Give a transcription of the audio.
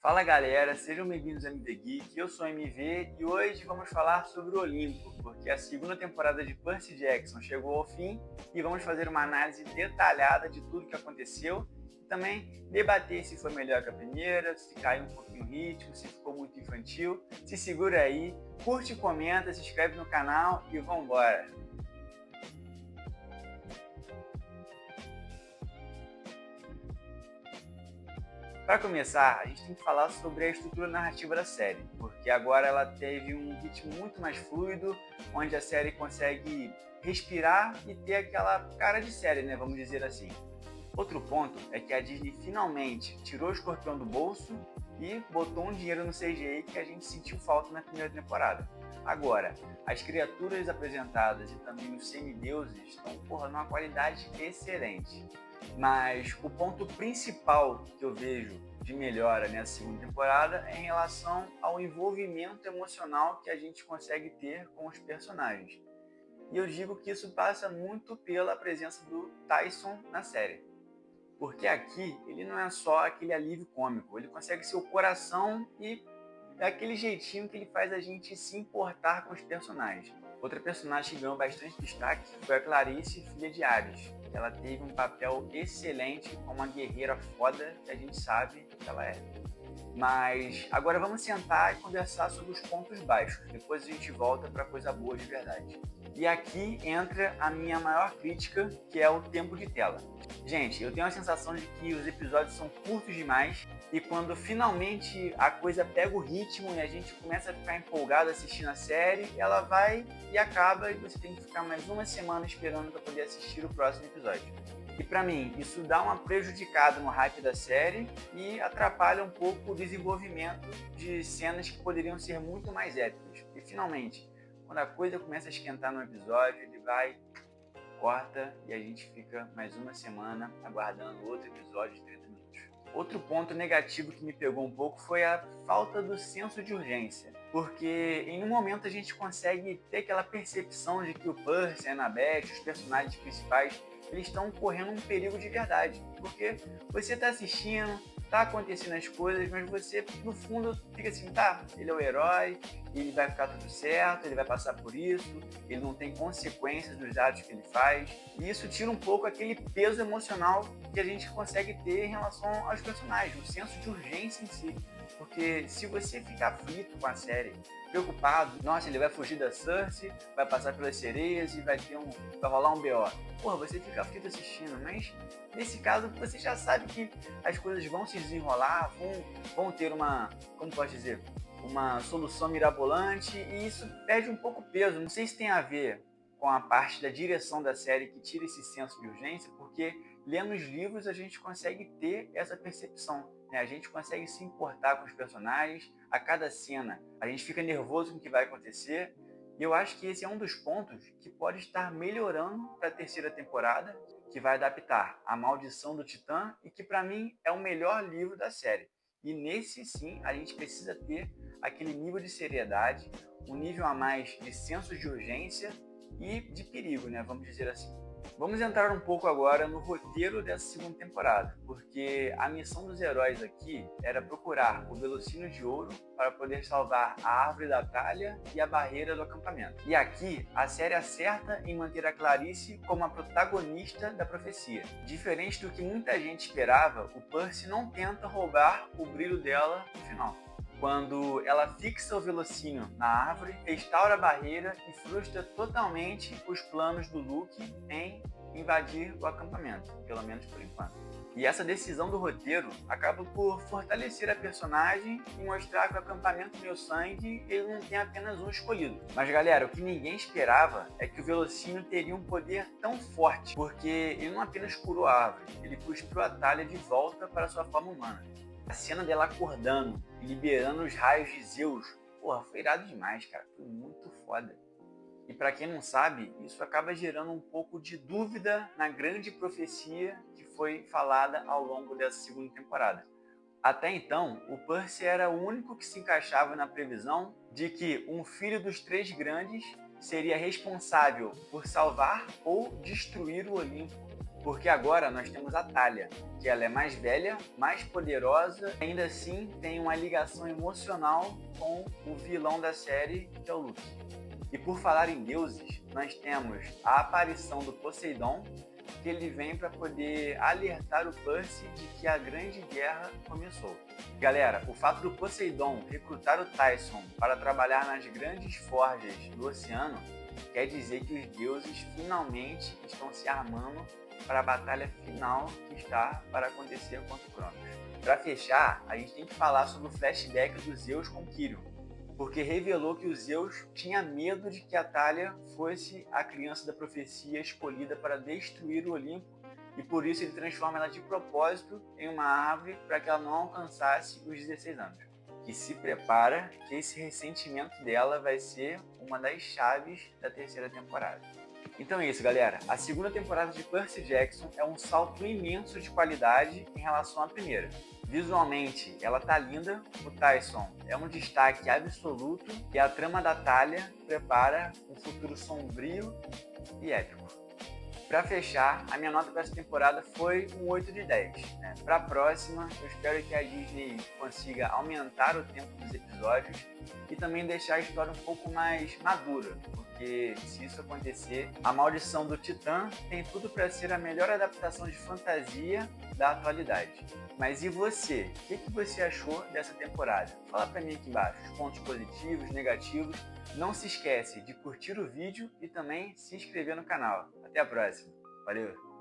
Fala galera, sejam bem-vindos ao MV Geek, eu sou o MV e hoje vamos falar sobre o Olimpo, porque a segunda temporada de Percy Jackson chegou ao fim e vamos fazer uma análise detalhada de tudo que aconteceu e também debater se foi melhor que a primeira, se caiu um pouquinho o ritmo, se ficou muito infantil. Se segura aí, curte, comenta, se inscreve no canal e vambora! Para começar, a gente tem que falar sobre a estrutura narrativa da série, porque agora ela teve um ritmo muito mais fluido, onde a série consegue respirar e ter aquela cara de série, né? Vamos dizer assim. Outro ponto é que a Disney finalmente tirou o escorpião do bolso e botou um dinheiro no CGI que a gente sentiu falta na primeira temporada. Agora, as criaturas apresentadas e também os semideuses estão, numa qualidade excelente. Mas o ponto principal que eu vejo de melhora nessa segunda temporada é em relação ao envolvimento emocional que a gente consegue ter com os personagens. E eu digo que isso passa muito pela presença do Tyson na série. Porque aqui ele não é só aquele alívio cômico, ele consegue ser o coração e é aquele jeitinho que ele faz a gente se importar com os personagens. Outra personagem que ganhou bastante destaque foi a Clarice, filha de Ares. Ela teve um papel excelente como uma guerreira foda que a gente sabe que ela é. Mas agora vamos sentar e conversar sobre os pontos baixos. Depois a gente volta para coisa boa de verdade. E aqui entra a minha maior crítica, que é o tempo de tela. Gente, eu tenho a sensação de que os episódios são curtos demais e quando finalmente a coisa pega o ritmo e a gente começa a ficar empolgado assistindo a série, ela vai e acaba e você tem que ficar mais uma semana esperando para poder assistir o próximo episódio. E para mim, isso dá uma prejudicada no hype da série e atrapalha um pouco o desenvolvimento de cenas que poderiam ser muito mais épicas. E finalmente, quando a coisa começa a esquentar no episódio, ele vai, corta e a gente fica mais uma semana aguardando outro episódio de 30 minutos. Outro ponto negativo que me pegou um pouco foi a falta do senso de urgência, porque em um momento a gente consegue ter aquela percepção de que o Percy, a Annabeth, os personagens principais, eles estão correndo um perigo de verdade, porque você está assistindo, tá acontecendo as coisas, mas você no fundo fica assim, tá, ele é o herói, ele vai ficar tudo certo, ele vai passar por isso, ele não tem consequências dos atos que ele faz, e isso tira um pouco aquele peso emocional que a gente consegue ter em relação aos personagens, o senso de urgência em si. Porque se você ficar aflito com a série, preocupado, nossa, ele vai fugir da Cersei, vai passar pelas sereias e vai rolar um BO. Porra, você fica aflito assistindo, mas nesse caso você já sabe que as coisas vão se desenrolar, vão ter uma, como posso dizer, uma solução mirabolante e isso perde um pouco o peso. Não sei se tem a ver com a parte da direção da série que tira esse senso de urgência, porque lendo os livros a gente consegue ter essa percepção, né? A gente consegue se importar com os personagens, a cada cena a gente fica nervoso com o que vai acontecer, e eu acho que esse é um dos pontos que pode estar melhorando para a terceira temporada, que vai adaptar A Maldição do Titã e que para mim é o melhor livro da série. E nesse sim a gente precisa ter aquele nível de seriedade, um nível a mais de senso de urgência e de perigo, né? Vamos dizer assim. Vamos entrar um pouco agora no roteiro dessa segunda temporada, porque a missão dos heróis aqui era procurar o Velocínio de Ouro para poder salvar a Árvore da Talha e a Barreira do Acampamento. E aqui, a série acerta em manter a Clarice como a protagonista da profecia. Diferente do que muita gente esperava, o Percy não tenta roubar o brilho dela no final. Quando ela fixa o velocínio na árvore, restaura a barreira e frustra totalmente os planos do Luke em invadir o acampamento, pelo menos por enquanto. E essa decisão do roteiro acaba por fortalecer a personagem e mostrar que o acampamento Meu Sangue ele não tem apenas um escolhido. Mas galera, o que ninguém esperava é que o velocínio teria um poder tão forte, porque ele não apenas curou a árvore, ele cuspiu a Talha de volta para sua forma humana. A cena dela acordando e liberando os raios de Zeus, foi irado demais, cara. Foi muito foda. E para quem não sabe, isso acaba gerando um pouco de dúvida na grande profecia que foi falada ao longo dessa segunda temporada. Até então, o Percy era o único que se encaixava na previsão de que um filho dos três grandes seria responsável por salvar ou destruir o Olimpo. Porque agora nós temos a Thalia, que ela é mais velha, mais poderosa, ainda assim tem uma ligação emocional com o vilão da série, que é o Luffy. E por falar em deuses, nós temos a aparição do Poseidon, que ele vem para poder alertar o Percy de que a Grande Guerra começou. Galera, o fato do Poseidon recrutar o Tyson para trabalhar nas grandes forjas do oceano quer dizer que os deuses finalmente estão se armando para a batalha final que está para acontecer contra o Cronos. Para fechar, a gente tem que falar sobre o flashback do Zeus com Quirion, porque revelou que o Zeus tinha medo de que a Thalia fosse a criança da profecia escolhida para destruir o Olimpo, e por isso ele transforma ela de propósito em uma árvore para que ela não alcançasse os 16 anos. E se prepara que esse ressentimento dela vai ser uma das chaves da terceira temporada. Então é isso, galera. A segunda temporada de Percy Jackson é um salto imenso de qualidade em relação à primeira. Visualmente, ela tá linda, o Tyson é um destaque absoluto e a trama da Thalia prepara um futuro sombrio e épico. Para fechar, a minha nota para essa temporada foi um 8 de 10. Para a próxima, eu espero que a Disney consiga aumentar o tempo dos episódios e também deixar a história um pouco mais madura, porque se isso acontecer, A Maldição do Titã tem tudo para ser a melhor adaptação de fantasia da atualidade. Mas e você? O que você achou dessa temporada? Fala para mim aqui embaixo os pontos positivos, negativos. Não se esquece de curtir o vídeo e também se inscrever no canal. Até a próxima. Valeu!